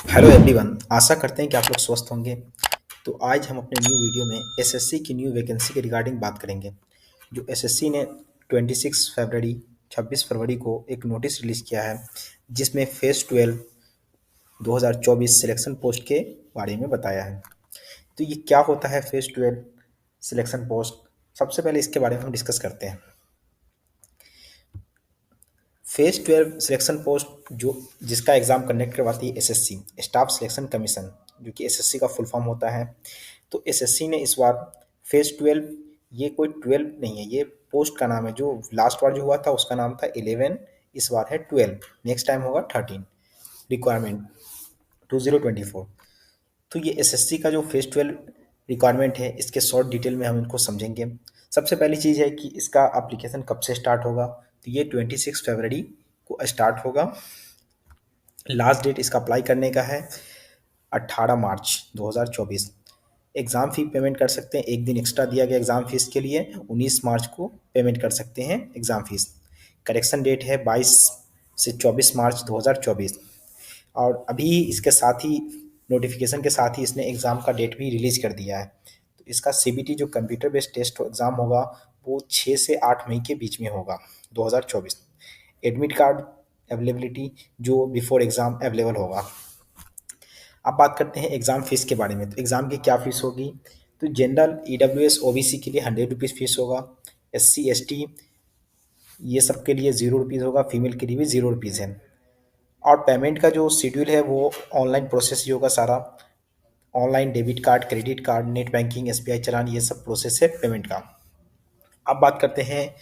Hello everyone, आशा करते हैं कि आप लोग स्वस्थ होंगे। तो आज हम अपने न्यू वीडियो में एसएससी की न्यू वैकेंसी के रिगार्डिंग बात करेंगे। जो एसएससी ने 26 फरवरी को एक नोटिस रिलीज़ किया है, जिसमें फेज़ 12 2024 सिलेक्शन पोस्ट के बारे में बताया है। तो ये क्या होता है फेज़ 12 सिलेक्शन पोस्ट? सबसे पहले इसके बारे में हम डिस्कस करते हैं। फेज 12 सिलेक्शन पोस्ट जो जिसका एग्ज़ाम कंडक्ट करवाती है एसएससी, स्टाफ सिलेक्शन कमीशन, जो कि एसएससी का फुल फॉर्म होता है। तो एसएससी ने इस बार फेज 12, ये कोई 12 नहीं है, ये पोस्ट का नाम है। जो लास्ट बार जो हुआ था उसका नाम था 11, इस बार है 12, नेक्स्ट टाइम होगा 13। रिक्वायरमेंट 2024। तो ये एसएससी का जो फेज 12 रिक्वायरमेंट है, इसके शॉर्ट डिटेल में हम इनको समझेंगे। सबसे पहली चीज़ है कि इसका एप्लीकेशन कब से स्टार्ट होगा। तो ये 26 फरवरी को स्टार्ट होगा। लास्ट डेट इसका अप्लाई करने का है 18 मार्च 2024। एग्ज़ाम फ़ी पेमेंट कर सकते हैं, एक दिन एक्स्ट्रा दिया गया एग्ज़ाम फीस के लिए। 19 मार्च को पेमेंट कर सकते हैं एग्ज़ाम फीस। करेक्शन डेट है 22 से 24 मार्च 2024। और अभी इसके साथ ही नोटिफिकेशन के साथ ही इसने एग्ज़ाम का डेट भी रिलीज़ कर दिया है। तो इसका सीबीटी जो कंप्यूटर बेस्ड टेस्ट एग्ज़ाम होगा, वो 6 से 8 मई के बीच में होगा 2024। एडमिट कार्ड अवेलेबिलिटी जो बिफोर एग्ज़ाम अवेलेबल होगा। अब बात करते हैं एग्ज़ाम फ़ीस के बारे में। तो एग्ज़ाम की क्या फ़ीस होगी? तो जनरल, ईडब्ल्यूएस, ओबीसी के लिए 100 रुपीज़ फ़ीस होगा। एससी एसटी ये सब के लिए 0 रुपीज़ होगा। फीमेल के लिए भी 0 रुपीज़ है। और पेमेंट का जो शेड्यूल है वो ऑनलाइन प्रोसेस ही होगा सारा। Online debit card, credit card, net banking, SBI challan, ये सब प्रोसेस है पेमेंट का। अब बात करते हैं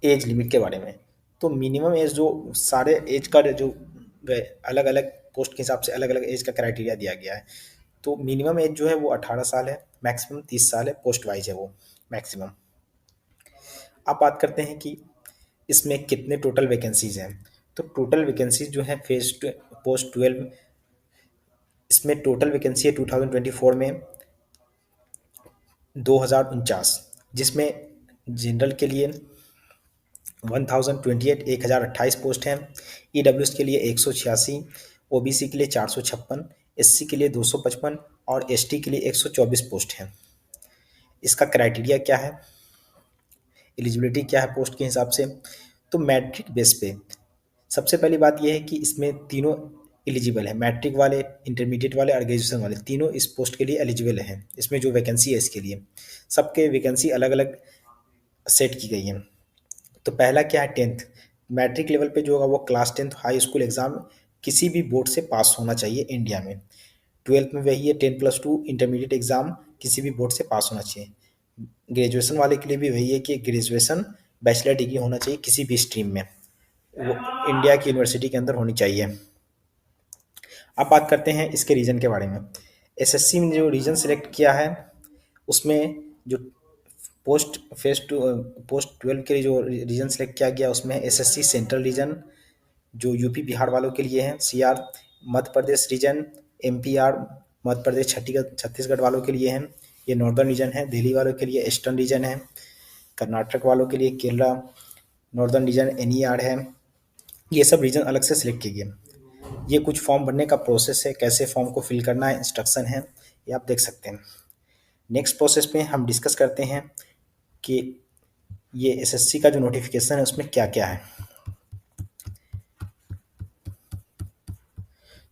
एज लिमिट के बारे में। तो मिनिमम एज जो सारे एज का जो अलग अलग पोस्ट के हिसाब से अलग अलग एज का क्राइटेरिया दिया गया है। तो मिनिमम एज जो है वो 18 साल है, मैक्सिमम 30 साल है, पोस्ट वाइज है वो मैक्सिमम। अब बात करते हैं कि इसमें कितने टोटल वैकेंसीज हैं। तो टोटल वैकेंसीज जो है फेज पोस्ट 12, इसमें टोटल वैकेंसी है 2024 में 2049, जिसमें जनरल के लिए 1028 1028 पोस्ट हैं। ईडब्ल्यूएस के लिए 186, ओबीसी के लिए 456, एससी के लिए 255 और एसटी के लिए 124 पोस्ट हैं। इसका क्राइटेरिया क्या है, एलिजिबिलिटी क्या है पोस्ट के हिसाब से? तो मैट्रिक बेस पे सबसे पहली बात यह है कि इसमें तीनों एलिजिबल है। मैट्रिक वाले, इंटरमीडिएट वाले और ग्रेजुएशन वाले तीनों इस पोस्ट के लिए एलिजिबल हैं। इसमें जो वैकेंसी है इसके लिए सबके वैकेंसी अलग अलग सेट की गई है। तो पहला क्या है, 10th। मैट्रिक लेवल पे जो होगा वो class 10th high school exam किसी भी बोर्ड से पास होना चाहिए इंडिया में। 12th में वही है 10+2 इंटरमीडिएट एग्ज़ाम किसी भी बोर्ड से पास होना चाहिए। ग्रेजुएशन वाले के लिए भी वही है कि ग्रेजुएशन बैचलर डिग्री होना चाहिए किसी भी स्ट्रीम में, वो इंडिया की यूनिवर्सिटी के अंदर होनी चाहिए। अब बात करते हैं इसके रीजन के बारे में। एसएससी ने जो रीजन सेलेक्ट किया है उसमें जो पोस्ट 12 के लिए जो रीजन सेलेक्ट किया गया उसमें एसएससी सेंट्रल रीजन जो यूपी बिहार वालों के लिए है, CR Madhya Pradesh reason, MPR Madhya Pradesh Chhattisgarh वालों के लिए है, ये नॉर्दर्न रीजन है। दिल्ली वालों के लिए ईस्टर्न रीजन है। कर्नाटक वालों के लिए केरला नॉर्दर्न रीजन एनईआर है। ये सब रीजन अलग से सिलेक्ट किए गए। ये कुछ फॉर्म भरने का प्रोसेस है, कैसे फॉर्म को फिल करना है, इंस्ट्रक्शन है, ये आप देख सकते हैं। नेक्स्ट प्रोसेस में हम डिस्कस करते हैं कि ये एसएससी का जो नोटिफिकेशन है उसमें क्या क्या है।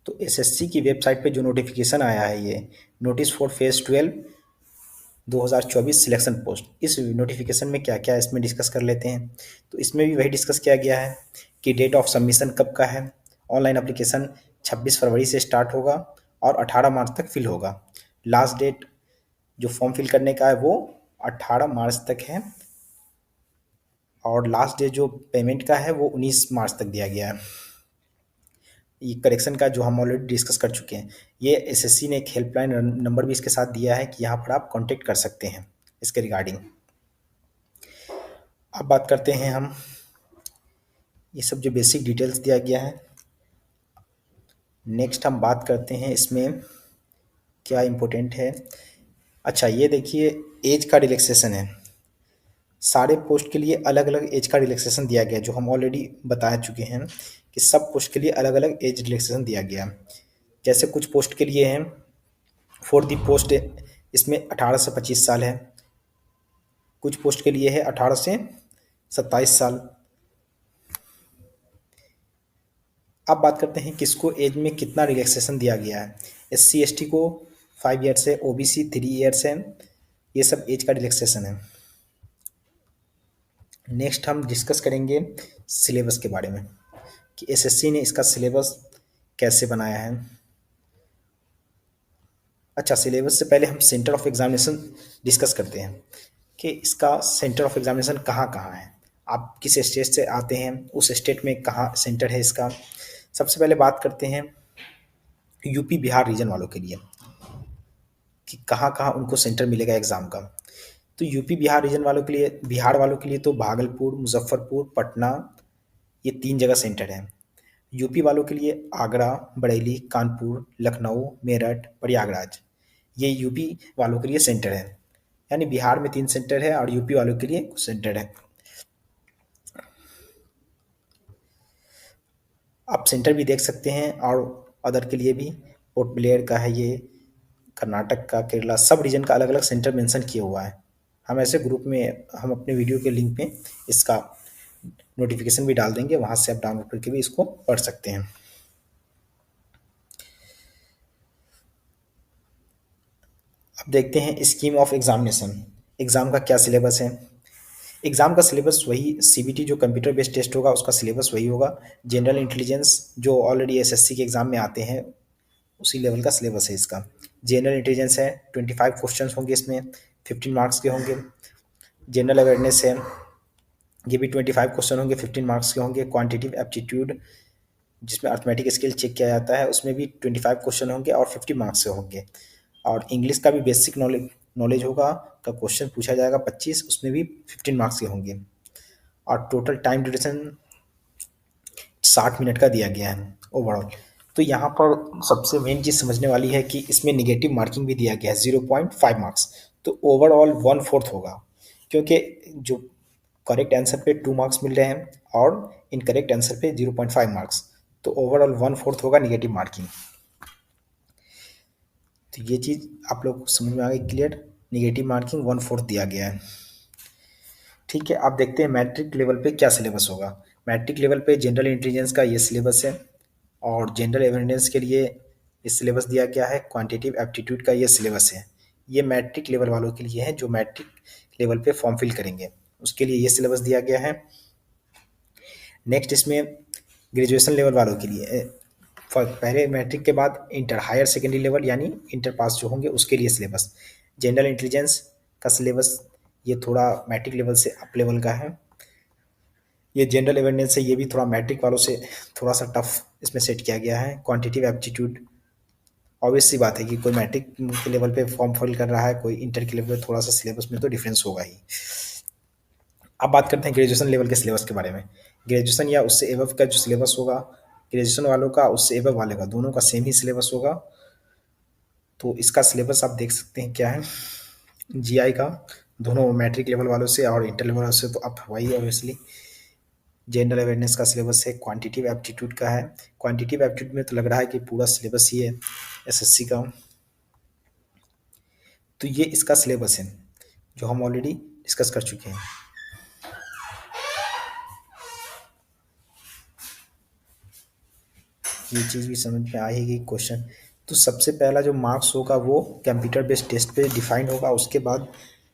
तो एसएससी की वेबसाइट पे जो नोटिफिकेशन आया है, ये notice for phase 12 2024 selection post, इस नोटिफिकेशन में क्या क्या है इसमें डिस्कस कर लेते हैं। तो इसमें भी वही डिस्कस किया गया है कि डेट ऑफ सबमिशन कब का है। ऑनलाइन एप्लीकेशन 26 फरवरी से स्टार्ट होगा और 18 मार्च तक फिल होगा। लास्ट डेट जो फॉर्म फिल करने का है वो 18 मार्च तक है और लास्ट डेट जो पेमेंट का है वो 19 मार्च तक दिया गया है। ये करेक्शन का जो हम ऑलरेडी डिस्कस कर चुके हैं। ये एसएससी ने एक हेल्पलाइन नंबर भी इसके साथ दिया है कि यहाँ पर आप कांटेक्ट कर सकते हैं इसके रिगार्डिंग। अब बात करते हैं हम, ये सब जो बेसिक डिटेल्स दिया गया है। नेक्स्ट हम बात करते हैं इसमें क्या इम्पोर्टेंट है। अच्छा, ये देखिए एज का रिलैक्सेशन है। सारे पोस्ट के लिए अलग अलग एज का रिलैक्सेशन दिया गया है, जो हम ऑलरेडी बता चुके हैं कि सब पोस्ट के लिए अलग अलग एज रिलैक्सेशन दिया गया। जैसे कुछ पोस्ट के लिए हैं, फॉर दी पोस्ट इसमें 18 से 25 साल है, कुछ पोस्ट के लिए है 18 से 27 साल। अब बात करते हैं किसको एज में कितना रिलैक्सेशन दिया गया है। SC ST को 5 ईयर्स है, OBC 3 ईयर्स है। ये सब एज का रिलैक्सेशन है। नेक्स्ट हम डिस्कस करेंगे सिलेबस के बारे में कि SSC ने इसका सिलेबस कैसे बनाया है। अच्छा, सिलेबस से पहले हम सेंटर ऑफ एग्जामिनेशन डिस्कस करते हैं कि इसका सेंटर ऑफ एग्जामिनेशन कहाँ कहाँ है। आप किस स्टेट से आते हैं, उस स्टेट में कहाँ सेंटर है इसका। सबसे पहले बात करते हैं यूपी बिहार रीजन वालों के लिए कि कहाँ कहाँ उनको सेंटर मिलेगा एग्ज़ाम का। तो यूपी बिहार रीजन वालों के लिए, बिहार वालों के लिए तो भागलपुर, मुजफ्फरपुर, पटना, ये 3 जगह सेंटर है। यूपी वालों के लिए आगरा, बरेली, कानपुर, लखनऊ, मेरठ, प्रयागराज, ये यूपी वालों के लिए सेंटर है। यानी बिहार में 3 सेंटर है और यूपी वालों के लिए कुछ सेंटर है। आप सेंटर भी देख सकते हैं और अदर के लिए भी, पोर्ट ब्लेयर का है ये, कर्नाटक का, केरला, सब रीजन का अलग अलग सेंटर मेंशन किया हुआ है। हम ऐसे ग्रुप में हम अपने वीडियो के लिंक में इसका नोटिफिकेशन भी डाल देंगे, वहाँ से आप डाउनलोड करके भी इसको पढ़ सकते हैं। अब देखते हैं स्कीम ऑफ एग्जामिनेशन, एग्ज़ाम का क्या सिलेबस है। एग्ज़ाम का सिलेबस वही CBT जो कंप्यूटर बेस्ड टेस्ट होगा उसका सिलेबस वही होगा। जनरल इंटेलिजेंस जो ऑलरेडी SSC के एग्ज़ाम में आते हैं उसी लेवल का सिलेबस है इसका। जनरल इंटेलिजेंस है, 25 क्वेश्चन होंगे इसमें, 15 मार्क्स के होंगे। जनरल अवेयरनेस है, ये भी 25 क्वेश्चन होंगे, 15 मार्क्स के होंगे। क्वांटिटिव एप्टीट्यूड जिसमें अर्थमेटिक स्किल चेक किया जाता है, उसमें भी 25 क्वेश्चन होंगे और 50 मार्क्स के होंगे। और इंग्लिश का भी बेसिक नॉलेज होगा, का क्वेश्चन पूछा जाएगा 25, उसमें भी 15 मार्क्स के होंगे। और टोटल टाइम ड्यूरेशन 60 मिनट का दिया गया है ओवरऑल। तो यहाँ पर सबसे मेन चीज़ समझने वाली है कि इसमें निगेटिव मार्किंग भी दिया गया है 0.5 मार्क्स। तो ओवरऑल 1/4 होगा, क्योंकि जो करेक्ट आंसर पे 2 मार्क्स मिल रहे हैं और इनकरेक्ट आंसर पे 0.5 मार्क्स, तो ओवरऑल 1/4 होगा निगेटिव मार्किंग। तो ये चीज़ आप लोग को समझ में आ गई क्लियर, निगेटिव मार्किंग 1/4 दिया गया है। ठीक है, आप देखते हैं मैट्रिक लेवल पे क्या सिलेबस होगा। मैट्रिक लेवल पे जनरल इंटेलिजेंस का ये सिलेबस है और जनरल अवेयरनेस के लिए ये सिलेबस दिया गया है। क्वांटिटिव एप्टीट्यूड का ये सिलेबस है। ये मैट्रिक लेवल वालों के लिए है जो मैट्रिक लेवल पे फॉर्म फिल करेंगे, उसके लिए ये सिलेबस दिया गया है। नेक्स्ट इसमें ग्रेजुएशन लेवल वालों के लिए पहले मैट्रिक के बाद इंटर, हायर सेकेंडरी लेवल यानी इंटर पास जो होंगे उसके लिए सिलेबस। जनरल इंटेलिजेंस का सिलेबस ये थोड़ा मैट्रिक लेवल से अप लेवल का है। ये जनरल अवेयरनेस है, ये भी थोड़ा मैट्रिक वालों से थोड़ा सा टफ इसमें सेट किया गया है। क्वांटिटिव एप्टीट्यूड ऑब्वियस सी बात है कि कोई मैट्रिक के लेवल पे फॉर्म फिल कर रहा है, कोई इंटर के लेवल पे, थोड़ा सा सिलेबस में तो डिफरेंस होगा ही। अब बात करते हैं ग्रेजुएशन लेवल के सिलेबस के बारे में। ग्रेजुएशन या उससे एबव का जो सिलेबस होगा, ग्रेजुएशन वालों का उससे एबव वाले का, दोनों का सेम ही सिलेबस होगा। तो इसका सिलेबस आप देख सकते हैं क्या है। GI का दोनों मैट्रिक लेवल वालों से और इंटर लेवल वालों से तो अप हुआ ही ऑब्वियसली। जनरल अवेयरनेस का सिलेबस है, क्वांटिटिव एप्टीट्यूड का है। क्वांटिटिव एप्टीट्यूड में तो लग रहा है कि पूरा सिलेबस ही है SSC का। तो ये इसका सिलेबस है जो हम ऑलरेडी डिस्कस कर चुके हैं। ये चीज़ भी समझ में आएगी क्वेश्चन। तो सबसे पहला जो मार्क्स होगा वो कंप्यूटर बेस्ड टेस्ट पे डिफाइंड होगा। उसके बाद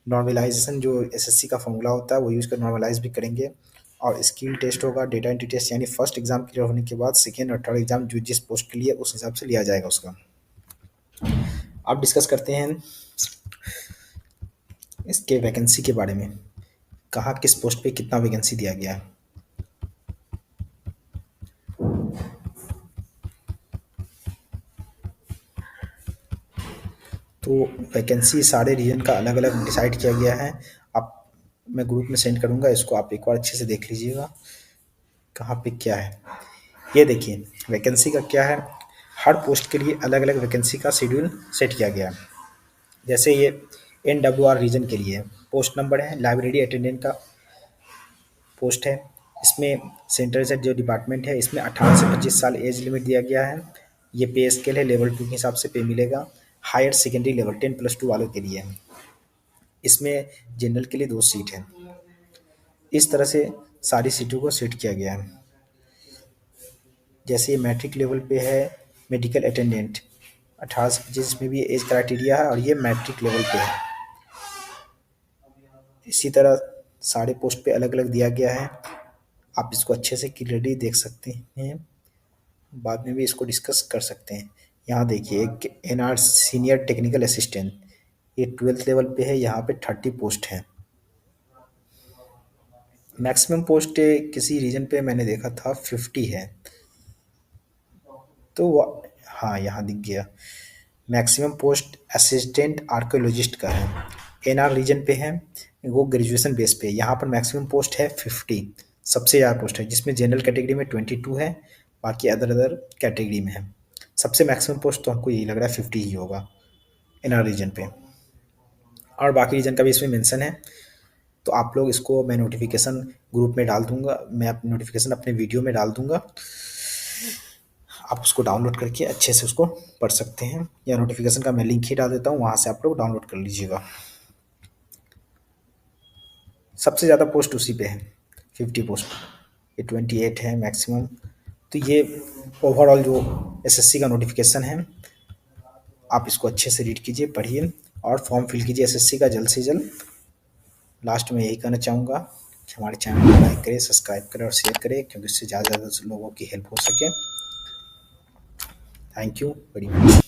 नॉर्मलाइजेशन जो SSC का फॉर्मूला होता है वो यूज़ कर नॉर्मलाइज भी करेंगे। और स्किल टेस्ट होगा, डेटा एंट्री टेस्ट, यानी फर्स्ट एग्जाम क्लियर होने के बाद सेकेंड और थर्ड एग्जाम जो जिस पोस्ट के लिए उस हिसाब से लिया जाएगा उसका। अब डिस्कस करते हैं इसके वैकेंसी के बारे में, कहाँ किस पोस्ट पे कितना वैकेंसी दिया गया है। तो वैकेंसी सारे रीजन का अलग अलग डिसाइड किया गया है। आप, मैं ग्रुप में सेंड करूँगा, इसको आप एक बार अच्छे से देख लीजिएगा कहाँ पे क्या है। ये देखिए वैकेंसी का क्या है, हर पोस्ट के लिए अलग अलग वैकेंसी का शेड्यूल सेट किया गया है। जैसे ये NWR रीजन के लिए पोस्ट नंबर है, लाइब्रेरी अटेंडेंट का पोस्ट है। इसमें सेंटर से जो डिपार्टमेंट है इसमें 18 से 25 साल एज लिमिट दिया गया है। ये पे स्केल है, लेवल 2 के हिसाब से पे मिलेगा। हायर सेकेंडरी लेवल 10+2 वालों के लिए है। इसमें जनरल के लिए 2 सीट है। इस तरह से सारी सीटों को सेट किया गया है। जैसे ये मैट्रिक लेवल पे है मेडिकल अटेंडेंट 18 से 25, इसमें भी एज क्राइटेरिया है और ये मैट्रिक लेवल पे है। इसी तरह सारे पोस्ट पे अलग अलग दिया गया है। आप इसको अच्छे से क्लियरली देख सकते हैं, बाद में भी इसको डिस्कस कर सकते हैं। यहाँ देखिए एक NR सीनियर टेक्निकल असिस्टेंट, ये 12th लेवल पे है, यहाँ पे 30 पोस्ट है। मैक्सिमम पोस्ट किसी रीजन पे मैंने देखा था 50 है। तो हाँ यहाँ दिख गया। मैक्सिमम पोस्ट असिस्टेंट आर्कोलॉजिस्ट का है, NR रीजन पे है, वो ग्रेजुएशन बेस पे। यहाँ पर मैक्सिमम पोस्ट है 50, सबसे ज़्यादा पोस्ट है, जिसमें जनरल कैटेगरी में 22 है, बाकी अदर अदर कैटेगरी में है। सबसे मैक्सिमम पोस्ट तो हमको यही लग रहा है 50 ही होगा NR रीजन पे, और बाकी रीजन का भी इसमें मेंशन है। तो आप लोग इसको, मैं नोटिफिकेशन ग्रुप में डाल दूंगा, मैं अपनी नोटिफिकेशन अपने वीडियो में डाल दूंगा, आप उसको डाउनलोड करके अच्छे से उसको पढ़ सकते हैं, या नोटिफिकेशन का मैं लिंक ही डाल देता हूँ, वहाँ से आप लोग डाउनलोड कर लीजिएगा। सबसे ज़्यादा पोस्ट उसी पे है 50 पोस्ट, ये 28 है मैक्सिमम। तो ये ओवरऑल जो एसएससी का नोटिफिकेशन है, आप इसको अच्छे से रीड कीजिए, पढ़िए और फॉर्म फिल कीजिए एसएससी का जल्द से जल्द। लास्ट में यही कहना चाहूँगा कि हमारे चैनल को लाइक करें, सब्सक्राइब करें और शेयर करें, क्योंकि इससे ज़्यादा से ज़्यादा लोगों की हेल्प हो सके। Thank you very much.